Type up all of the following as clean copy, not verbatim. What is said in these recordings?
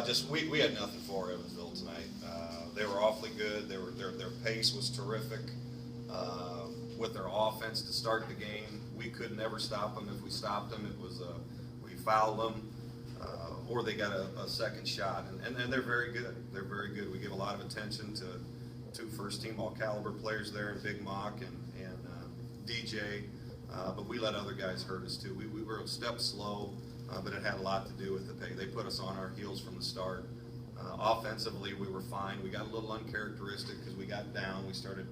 Just we had nothing for Evansville tonight. They were awfully good. Their pace was terrific. With their offense to start the game, we could never stop them. If we stopped them, it was we fouled them, or they got a second shot. And they're very good. They're very good. We give a lot of attention to two first-team all-caliber players there in Big Mock and DJ, but we let other guys hurt us too. We were a step slow, but it had a lot to do with the pay. They put us on our heels from the start. Offensively, we were fine. We got a little uncharacteristic because we got down. We started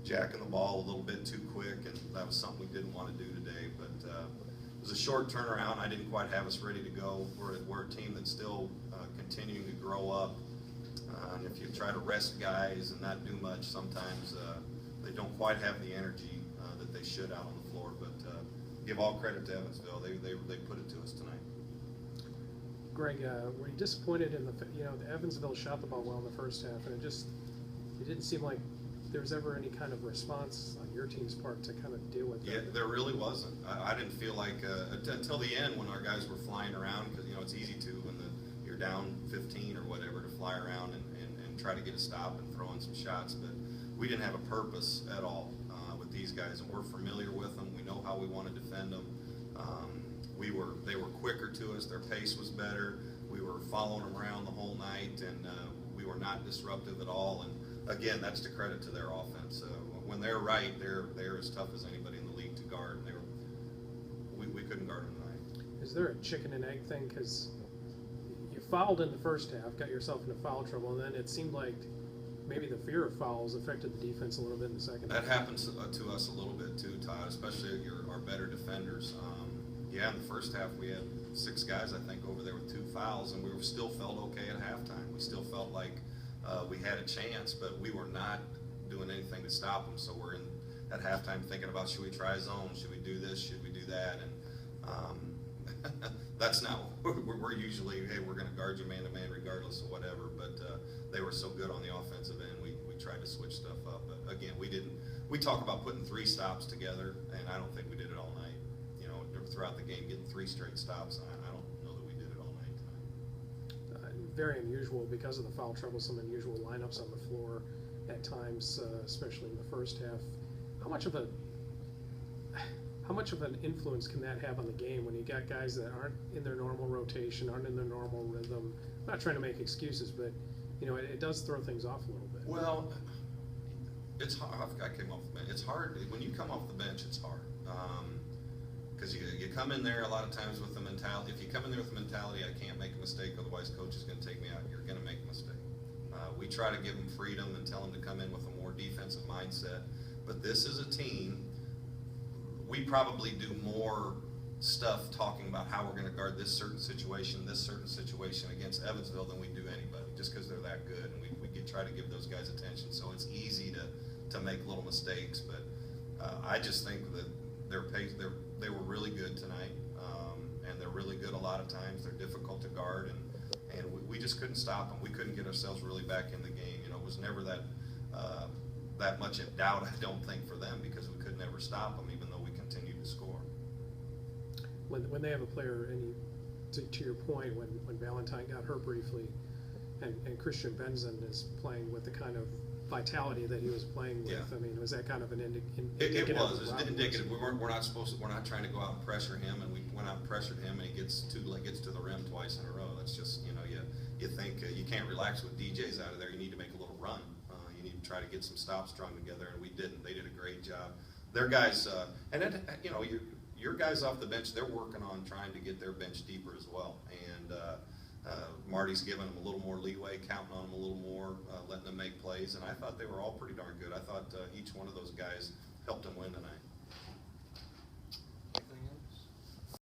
jacking the ball a little bit too quick, and that was something we didn't want to do today. But it was a short turnaround. I didn't quite have us ready to go. We're a team that's still continuing to grow up. And if you try to rest guys and not do much, sometimes they don't quite have the energy that they should out on the floor. But give all credit to Evansville. They put it to us tonight. Greg, were you disappointed in the Evansville shot the ball well in the first half, and it didn't seem like there was ever any kind of response on your team's part to kind of deal with that? Yeah, there really wasn't. I didn't feel like until the end when our guys were flying around, because it's easy to when you're down 15 or whatever to fly around and try to get a stop and throw in some shots, but we didn't have a purpose at all with these guys, and we're familiar with them. We know how we want to defend them. They were quicker to us. Their pace was better. We were following them around the whole night, and we were not disruptive at all. And again, that's to credit to their offense. When they're right, they're as tough as anybody in the league to guard. And we couldn't guard them tonight. Is there a chicken and egg thing? Because you fouled in the first half, got yourself into foul trouble, and then it seemed like maybe the fear of fouls affected the defense a little bit in the second half. That happens to us a little bit too, Todd, especially our better defenders. Yeah, in the first half we had 6 guys, I think, over there with 2 fouls, and we still felt okay at halftime. We still felt like we had a chance, but we were not doing anything to stop them. So we're at halftime thinking about, should we try zone? Should we do this? Should we do that? And that's not, we're usually, hey, we're going to guard you man-to-man regardless of whatever, but they were so good on the offensive end, we tried to switch stuff up. But again, we talk about putting 3 stops together, and I don't think we did it all night. Throughout the game, getting 3 straight stops, I don't know that we did it all night tonight. Very unusual because of the foul trouble, some unusual lineups on the floor at times, especially in the first half. How much of an influence can that have on the game when you got guys that aren't in their normal rotation, aren't in their normal rhythm? I'm not trying to make excuses, but it does throw things off a little bit. Well, it's hard. I came off the bench. It's hard when you come off the bench. It's hard. Because you come in there a lot of times with the mentality, if you come in there with the mentality, I can't make a mistake, otherwise coach is going to take me out, you're going to make a mistake. We try to give them freedom and tell them to come in with a more defensive mindset, but this is a team, we probably do more stuff talking about how we're going to guard this certain situation against Evansville than we do anybody, just because they're that good, and we try to give those guys attention, so it's easy to make little mistakes, but I just think that they were really good tonight, and they're really good a lot of times. They're difficult to guard, and we just couldn't stop them. We couldn't get ourselves really back in the game. It was never that much in doubt, I don't think, for them, because we could never stop them, even though we continued to score. When they have a player, and to your point, when Valentine got hurt briefly, and Christian Benson is playing with the kind of vitality that he was playing with. Yeah. I mean, was that kind of an indicative? It was indicative. We're not supposed to. We're not trying to go out and pressure him, and we went out and pressured him, and he gets to the rim twice in a row. That's just you think you can't relax with DJs out of there. You need to make a little run. You need to try to get some stops strung together, and we didn't. They did a great job. Their guys, and then your guys off the bench, they're working on trying to get their bench deeper as well, and. Marty's giving them a little more leeway, counting on them a little more, letting them make plays, and I thought they were all pretty darn good. I thought each one of those guys helped them win tonight.